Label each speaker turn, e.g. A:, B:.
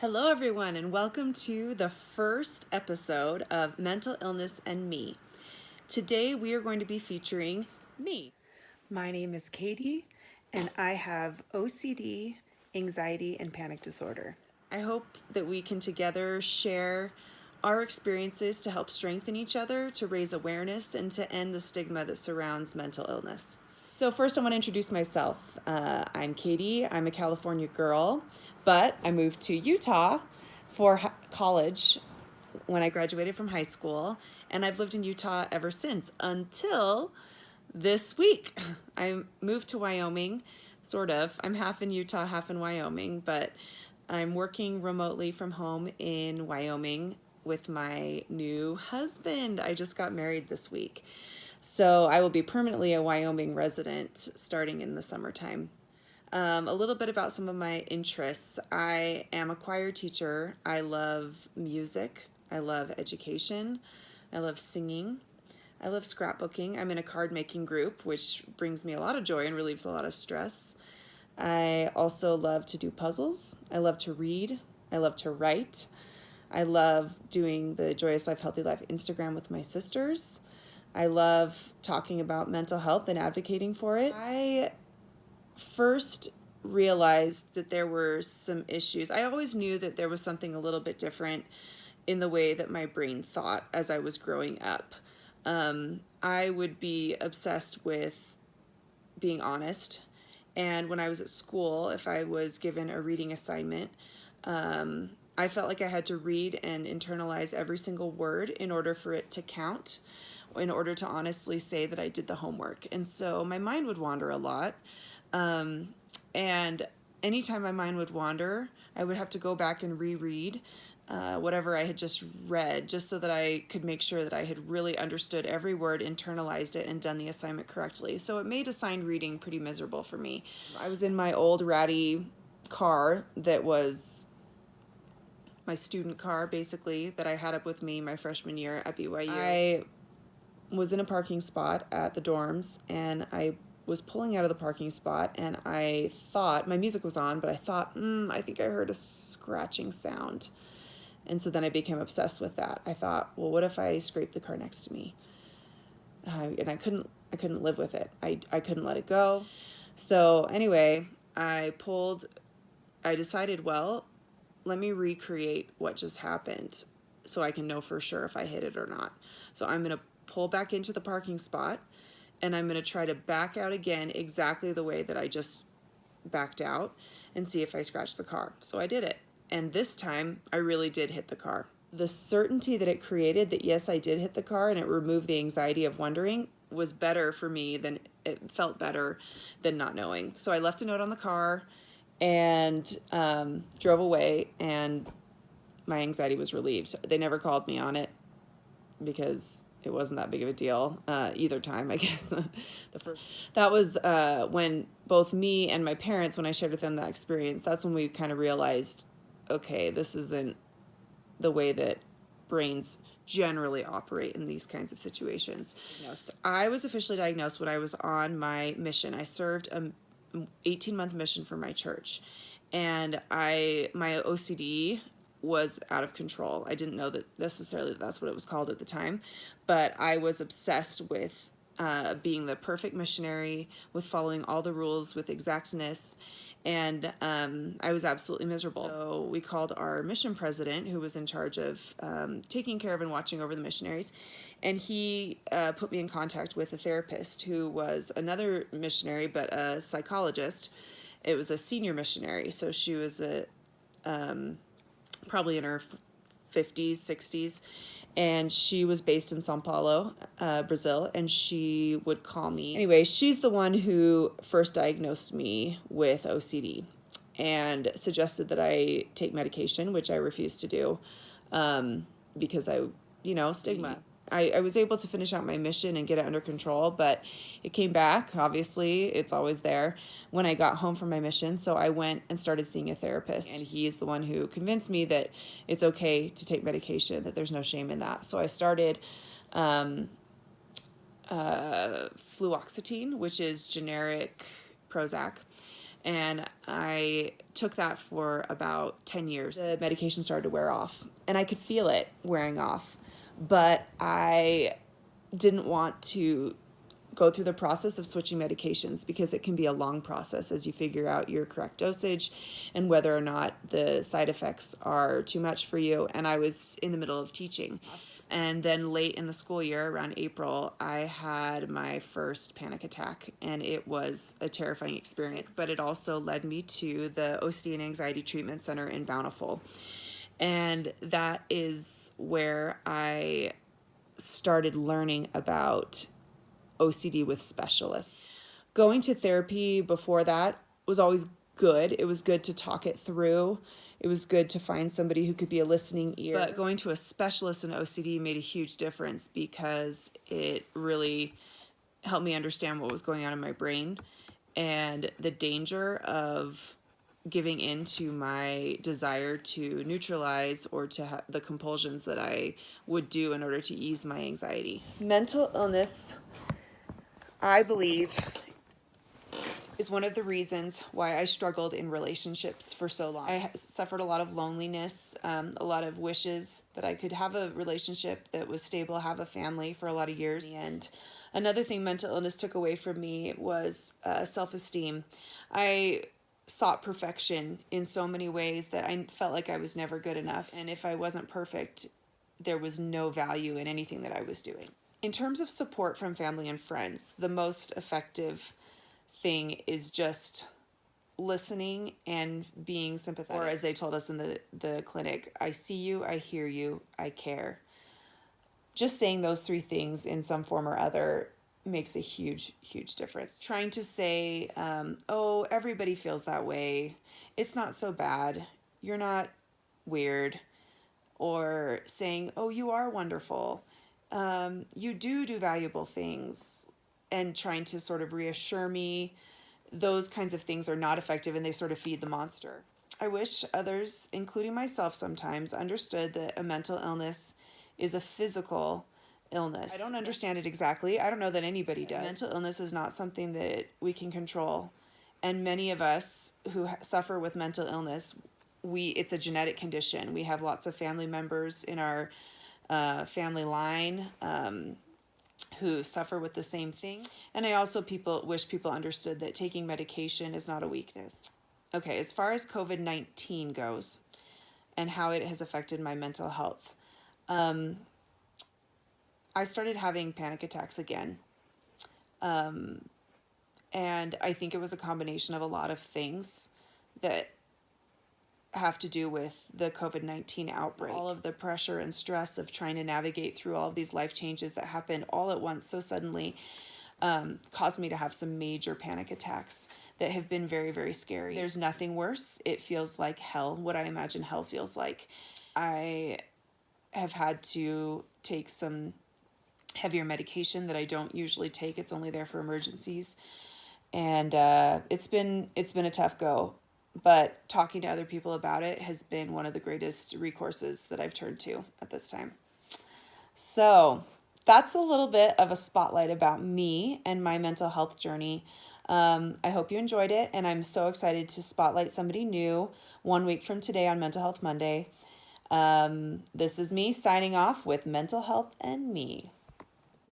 A: Hello, everyone, and welcome to the first episode of Mental Illness and Me. Today, we are going to be featuring me. My name is Katie, and I have OCD, anxiety, and panic disorder. I hope that we can together share our experiences to help strengthen each other, to raise awareness, and to end the stigma that surrounds mental illness. So first I want to introduce myself. I'm Katie. I'm a California girl, but I moved to Utah for college when I graduated from high school, and I've lived in Utah ever since until this week. I moved to Wyoming, sort of. I'm half in Utah, half in Wyoming, but I'm working remotely from home in Wyoming with my new husband. I just got married this week. So I will be permanently a Wyoming resident starting in the summertime. A little bit about some of my interests. I am a choir teacher. I love music. I love education. I love singing. I love scrapbooking. I'm in a card making group, which brings me a lot of joy and relieves a lot of stress. I also love to do puzzles. I love to read. I love to write. I love doing the Joyous Life, Healthy Life Instagram with my sisters. I love talking about mental health and advocating for it. I first realized that there were some issues. I always knew that there was something a little bit different in the way that my brain thought as I was growing up. I would be obsessed with being honest. And when I was at school, if I was given a reading assignment, I felt like I had to read and internalize every single word in order for it to count, in order to honestly say that I did the homework. And so my mind would wander a lot. And anytime my mind would wander, I would have to go back and reread whatever I had just read, just so that I could make sure that I had really understood every word, internalized it, and done the assignment correctly. So it made assigned reading pretty miserable for me. I was in my old ratty car that was my student car, basically, that I had up with me my freshman year at BYU. I was in a parking spot at the dorms, and I was pulling out of the parking spot, and I thought, my music was on, but I thought, I think I heard a scratching sound. And so then I became obsessed with that. I thought, well, what if I scraped the car next to me? And I couldn't live with it. I couldn't let it go. So anyway, I decided, well, let me recreate what just happened so I can know for sure if I hit it or not. So I'm going to pull back into the parking spot, and I'm going to try to back out again exactly the way that I just backed out and see if I scratched the car. So I did it. And this time I really did hit the car. The certainty that it created that yes, I did hit the car and it removed the anxiety of wondering was better for me than it felt better than not knowing. So I left a note on the car and drove away, and my anxiety was relieved. They never called me on it because it wasn't that big of a deal either time, I guess. That was when both me and my parents, when I shared with them that experience, that's when we kind of realized, okay, this isn't the way that brains generally operate in these kinds of situations. I was officially diagnosed when I was on my mission. I served an 18-month mission for my church, and my OCD was out of control. I didn't know that necessarily that's what it was called at the time, but I was obsessed with being the perfect missionary, with following all the rules with exactness, and I was absolutely miserable. So we called our mission president, who was in charge of taking care of and watching over the missionaries, and he put me in contact with a therapist who was another missionary, but a psychologist. It was a senior missionary, so she was probably in her 50s, 60s, and she was based in Sao Paulo, Brazil, and she would call me. Anyway, she's the one who first diagnosed me with OCD and suggested that I take medication, which I refused to do because stigma. I was able to finish out my mission and get it under control, but it came back. Obviously, it's always there when I got home from my mission. So I went and started seeing a therapist, and he is the one who convinced me that it's okay to take medication, that there's no shame in that. So I started fluoxetine, which is generic Prozac, And I took that for about 10 years. The medication started to wear off, and I could feel it wearing off, but I didn't want to go through the process of switching medications because it can be a long process as you figure out your correct dosage and whether or not the side effects are too much for you. And I was in the middle of teaching. And then late in the school year, around April, I had my first panic attack, and it was a terrifying experience. But it also led me to the OCD and Anxiety Treatment Center in Bountiful. And that is where I started learning about OCD with specialists. Going to therapy before that was always good. It was good to talk it through. It was good to find somebody who could be a listening ear. But going to a specialist in OCD made a huge difference because it really helped me understand what was going on in my brain and the danger of giving in to my desire to neutralize or to the compulsions that I would do in order to ease my anxiety. Mental illness, I believe, is one of the reasons why I struggled in relationships for so long. I suffered a lot of loneliness, a lot of wishes that I could have a relationship that was stable, have a family for a lot of years. And another thing mental illness took away from me was self-esteem. I sought perfection in so many ways that I felt like I was never good enough. And if I wasn't perfect, there was no value in anything that I was doing. In terms of support from family and friends, the most effective thing is just listening and being sympathetic. Or as they told us in the clinic, I see you, I hear you, I care. Just saying those three things in some form or other makes a huge, huge difference. Trying to say, oh, everybody feels that way. It's not so bad. You're not weird. Or saying, oh, you are wonderful. You do valuable things. And trying to sort of reassure me, those kinds of things are not effective and they sort of feed the monster. I wish others, including myself sometimes, understood that a mental illness is a physical illness. I don't understand it exactly. I don't know that anybody does. Mental illness is not something that we can control. And many of us who suffer with mental illness, it's a genetic condition. We have lots of family members in our family line who suffer with the same thing. And I also wish people understood that taking medication is not a weakness. Okay, as far as COVID-19 goes and how it has affected my mental health, I started having panic attacks again. And I think it was a combination of a lot of things that have to do with the COVID-19 outbreak. All of the pressure and stress of trying to navigate through all of these life changes that happened all at once so suddenly caused me to have some major panic attacks that have been very, very scary. There's nothing worse. It feels like hell, what I imagine hell feels like. I have had to take some heavier medication that I don't usually take. It's only there for emergencies. And it's been a tough go. But talking to other people about it has been one of the greatest recourses that I've turned to at this time. So that's a little bit of a spotlight about me and my mental health journey. I hope you enjoyed it, and I'm so excited to spotlight somebody new 1 week from today on Mental Health Monday. This is me signing off with Mental Health and Me.